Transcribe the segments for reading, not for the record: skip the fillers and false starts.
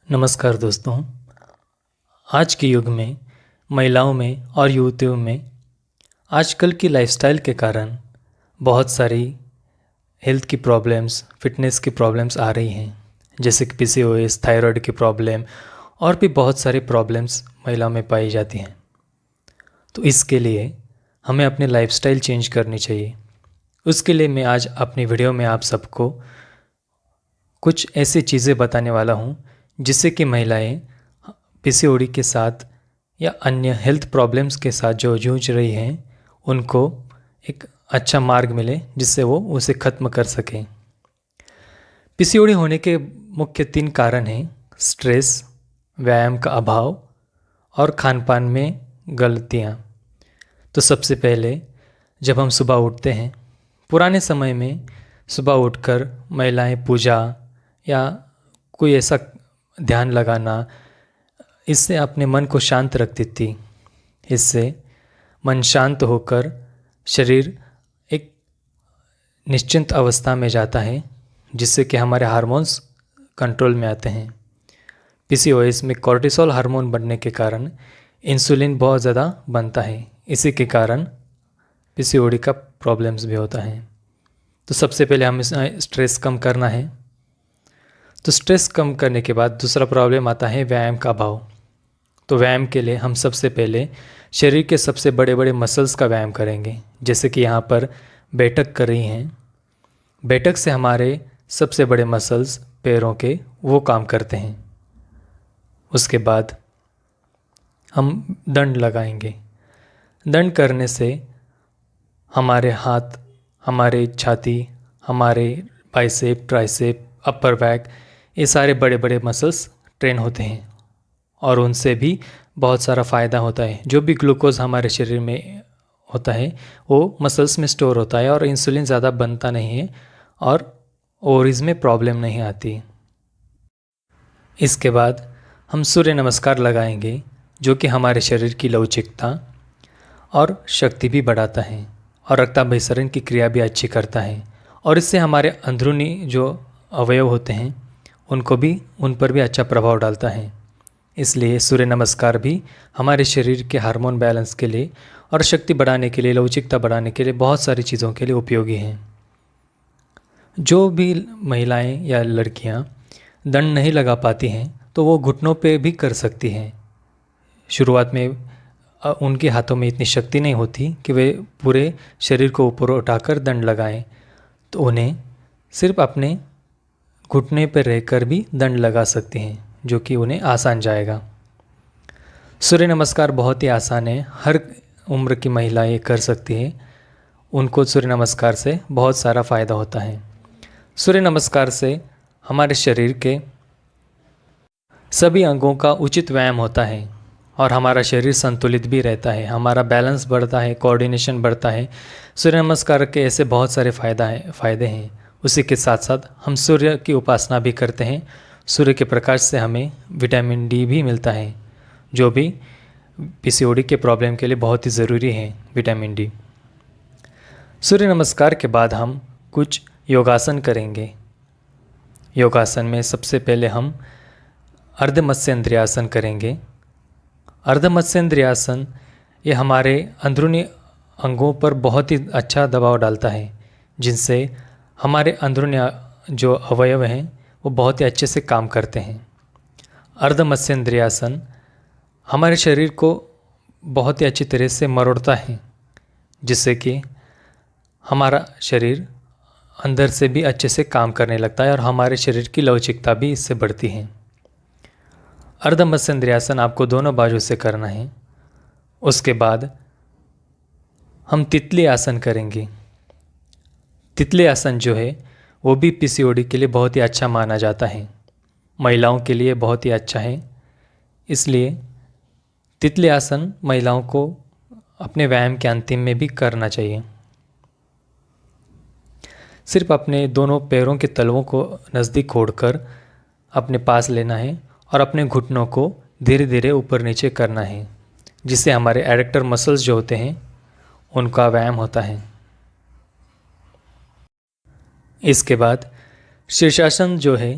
नमस्कार दोस्तों। आज के युग में महिलाओं में और युवतियों में आजकल की लाइफस्टाइल के कारण बहुत सारी हेल्थ की प्रॉब्लम्स, फिटनेस की प्रॉब्लम्स आ रही हैं, जैसे कि पीसीओएस, थायराइड की प्रॉब्लम और भी बहुत सारी प्रॉब्लम्स महिलाओं में पाई जाती हैं। तो इसके लिए हमें अपनी लाइफस्टाइल चेंज करनी चाहिए। उसके लिए मैं आज अपनी वीडियो में आप सबको कुछ ऐसी चीज़ें बताने वाला हूँ जिससे कि महिलाएं पीसीओडी के साथ या अन्य हेल्थ प्रॉब्लम्स के साथ जो जूझ रही हैं उनको एक अच्छा मार्ग मिले जिससे वो उसे ख़त्म कर सकें। पीसीओडी होने के मुख्य 3 कारण हैं: स्ट्रेस, व्यायाम का अभाव और खान पान में गलतियाँ। तो सबसे पहले जब हम सुबह उठते हैं, पुराने समय में सुबह उठकर महिलाएं पूजा या कोई ऐसा ध्यान लगाना, इससे अपने मन को शांत रखती थी। इससे मन शांत होकर शरीर एक निश्चिंत अवस्था में जाता है, जिससे कि हमारे हार्मोन्स कंट्रोल में आते हैं। पीसीओएस में कोर्टिसोल हार्मोन बढ़ने के कारण इंसुलिन बहुत ज़्यादा बनता है। इसी के कारण पीसीओडी का प्रॉब्लम्स भी होता है। तो सबसे पहले हमें स्ट्रेस कम करना है। तो स्ट्रेस कम करने के बाद दूसरा प्रॉब्लम आता है व्यायाम का अभाव। तो व्यायाम के लिए हम सबसे पहले शरीर के सबसे बड़े बड़े मसल्स का व्यायाम करेंगे, जैसे कि यहाँ पर बैठक कर रही हैं। बैठक से हमारे सबसे बड़े मसल्स पैरों के वो काम करते हैं। उसके बाद हम दंड लगाएंगे। दंड करने से हमारे हाथ, हमारे छाती, हमारे बाइसेप, ट्राइसेप, अपर बैक, ये सारे बड़े बड़े मसल्स ट्रेन होते हैं और उनसे भी बहुत सारा फ़ायदा होता है। जो भी ग्लूकोज हमारे शरीर में होता है वो मसल्स में स्टोर होता है और इंसुलिन ज़्यादा बनता नहीं है और ओवरीज में प्रॉब्लम नहीं आती। इसके बाद हम सूर्य नमस्कार लगाएंगे, जो कि हमारे शरीर की लवचिकता और शक्ति भी बढ़ाता है और रक्ताभिसरण की क्रिया भी अच्छी करता है और इससे हमारे अंदरूनी जो अवयव होते हैं उन पर भी अच्छा प्रभाव डालता है। इसलिए सूर्य नमस्कार भी हमारे शरीर के हार्मोन बैलेंस के लिए और शक्ति बढ़ाने के लिए, लवचिकता बढ़ाने के लिए, बहुत सारी चीज़ों के लिए उपयोगी हैं। जो भी महिलाएं या लड़कियां दंड नहीं लगा पाती हैं तो वो घुटनों पे भी कर सकती हैं। शुरुआत में उनके हाथों में इतनी शक्ति नहीं होती कि वे पूरे शरीर को ऊपर उठाकर दंड लगाएं, तो उन्हें सिर्फ अपने घुटने पर रहकर भी दंड लगा सकते हैं, जो कि उन्हें आसान जाएगा। सूर्य नमस्कार बहुत ही आसान है, हर उम्र की महिलाएं ये कर सकती है। उनको सूर्य नमस्कार से बहुत सारा फ़ायदा होता है। सूर्य नमस्कार से हमारे शरीर के सभी अंगों का उचित व्यायाम होता है और हमारा शरीर संतुलित भी रहता है, हमारा बैलेंस बढ़ता है, कोऑर्डिनेशन बढ़ता है। सूर्य नमस्कार के ऐसे बहुत सारे फ़ायदे हैं। उसी के साथ साथ हम सूर्य की उपासना भी करते हैं। सूर्य के प्रकाश से हमें विटामिन डी भी मिलता है, जो भी पीसीओडी के प्रॉब्लम के लिए बहुत ही ज़रूरी है, विटामिन डी। सूर्य नमस्कार के बाद हम कुछ योगासन करेंगे। योगासन में सबसे पहले हम अर्ध मत्स्येंद्रियासन करेंगे। अर्ध मत्स्येंद्रियासन ये हमारे अंदरूनी अंगों पर बहुत ही अच्छा दबाव डालता है, जिनसे हमारे अंदरूनी जो अवयव हैं वो बहुत ही अच्छे से काम करते हैं। अर्ध मत्स्येंद्रियासन हमारे शरीर को बहुत ही अच्छी तरह से मरोड़ता है, जिससे कि हमारा शरीर अंदर से भी अच्छे से काम करने लगता है और हमारे शरीर की लवचिकता भी इससे बढ़ती है। अर्ध मत्स्येंद्रियासन आपको दोनों बाजू से करना है। उसके बाद हम तितली आसन करेंगे। तितली आसन जो है वो भी पीसीओडी के लिए बहुत ही अच्छा माना जाता है, महिलाओं के लिए बहुत ही अच्छा है। इसलिए तितली आसन महिलाओं को अपने व्यायाम के अंतिम में भी करना चाहिए। सिर्फ अपने दोनों पैरों के तलवों को नज़दीक खोड़कर अपने पास लेना है और अपने घुटनों को धीरे धीरे ऊपर नीचे करना है, जिससे हमारे एडेक्टर मसल्स जो होते हैं उनका व्यायाम होता है। इसके बाद शीर्षासन जो है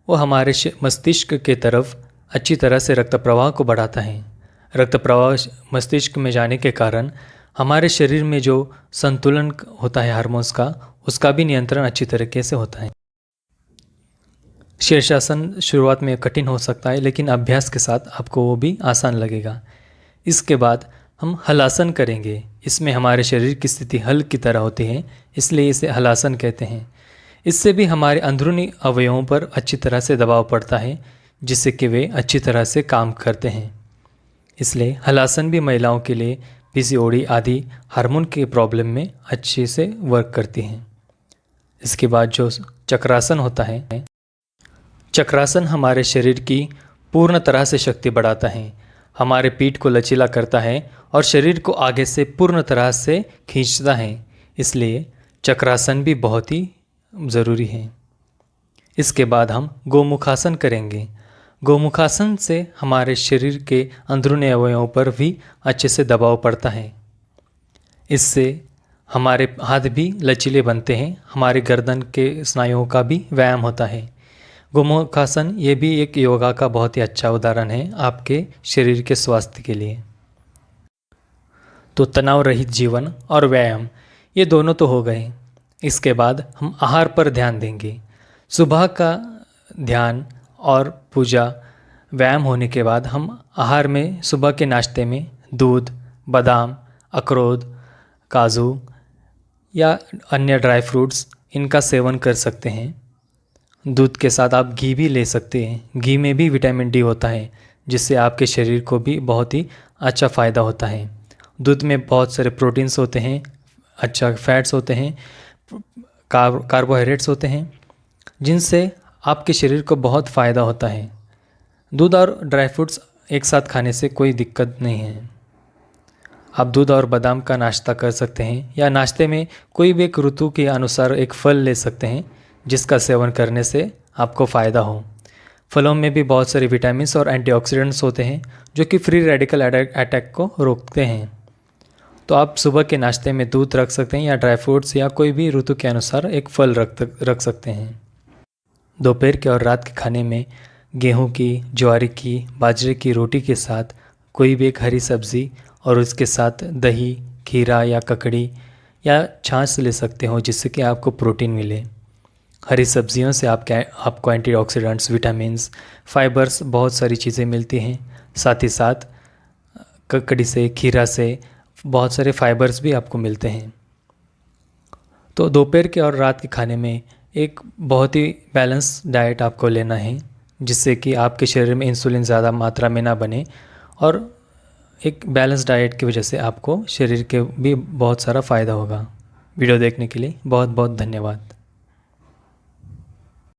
वो हमारे मस्तिष्क के तरफ अच्छी तरह से रक्त प्रवाह को बढ़ाता है। रक्त प्रवाह मस्तिष्क में जाने के कारण हमारे शरीर में जो संतुलन होता है हार्मोन्स का, उसका भी नियंत्रण अच्छी तरीके से होता है। शीर्षासन शुरुआत में कठिन हो सकता है, लेकिन अभ्यास के साथ आपको वो भी आसान लगेगा। इसके बाद हम हलासन करेंगे। इसमें हमारे शरीर की स्थिति हल की तरह होती है, इसलिए इसे हलासन कहते हैं। इससे भी हमारे अंदरूनी अवयवों पर अच्छी तरह से दबाव पड़ता है, जिससे कि वे अच्छी तरह से काम करते हैं। इसलिए हलासन भी महिलाओं के लिए पीसीओडी आदि हार्मोन के प्रॉब्लम में अच्छे से वर्क करती हैं। इसके बाद जो चक्रासन होता है, चक्रासन हमारे शरीर की पूर्ण तरह से शक्ति बढ़ाता है, हमारे पीठ को लचीला करता है और शरीर को आगे से पूर्ण तरह से खींचता है। इसलिए चक्रासन भी बहुत ही ज़रूरी है। इसके बाद हम गोमुखासन करेंगे। गोमुखासन से हमारे शरीर के अंदरूनी अवयवों पर भी अच्छे से दबाव पड़ता है। इससे हमारे हाथ भी लचीले बनते हैं, हमारे गर्दन के स्नायुओं का भी व्यायाम होता है। गोमुखासन ये भी एक योगा का बहुत ही अच्छा उदाहरण है आपके शरीर के स्वास्थ्य के लिए। तो तनाव रहित जीवन और व्यायाम ये दोनों तो हो गए। इसके बाद हम आहार पर ध्यान देंगे। सुबह का ध्यान और पूजा व्यायाम होने के बाद हम आहार में सुबह के नाश्ते में दूध, बादाम, अखरोट, काजू या अन्य ड्राई फ्रूट्स इनका सेवन कर सकते हैं। दूध के साथ आप घी भी ले सकते हैं। घी में भी विटामिन डी होता है, जिससे आपके शरीर को भी बहुत ही अच्छा फ़ायदा होता है। दूध में बहुत सारे प्रोटीन्स होते हैं, अच्छा फैट्स होते हैं, कार्बोहाइड्रेट्स होते हैं, जिनसे आपके शरीर को बहुत फ़ायदा होता है। दूध और ड्राई फ्रूट्स एक साथ खाने से कोई दिक्कत नहीं है। आप दूध और बादाम का नाश्ता कर सकते हैं, या नाश्ते में कोई भी एक ऋतु के अनुसार एक फल ले सकते हैं, जिसका सेवन करने से आपको फ़ायदा हो। फलों में भी बहुत सारे विटामिन्स और एंटीऑक्सीडेंट्स होते हैं, जो कि फ्री रेडिकल अटैक को रोकते हैं। तो आप सुबह के नाश्ते में दूध रख सकते हैं, या ड्राई फ्रूट्स, या कोई भी ऋतु के अनुसार एक फल रख सकते हैं। दोपहर के और रात के खाने में गेहूं की, ज्वार की, बाजरे की रोटी के साथ कोई भी एक हरी सब्ज़ी और उसके साथ दही, खीरा या ककड़ी या छाछ ले सकते हो, जिससे कि आपको प्रोटीन मिले। हरी सब्जियों से आपको एंटीऑक्सीडेंट्स, विटामिन्स, फाइबर्स, बहुत सारी चीज़ें मिलती हैं। साथ ही साथ ककड़ी से, खीरा से बहुत सारे फाइबर्स भी आपको मिलते हैं। तो दोपहर के और रात के खाने में एक बहुत ही बैलेंस डाइट आपको लेना है, जिससे कि आपके शरीर में इंसुलिन ज़्यादा मात्रा में ना बने, और एक बैलेंस डाइट की वजह से आपको शरीर के भी बहुत सारा फ़ायदा होगा। वीडियो देखने के लिए बहुत बहुत धन्यवाद।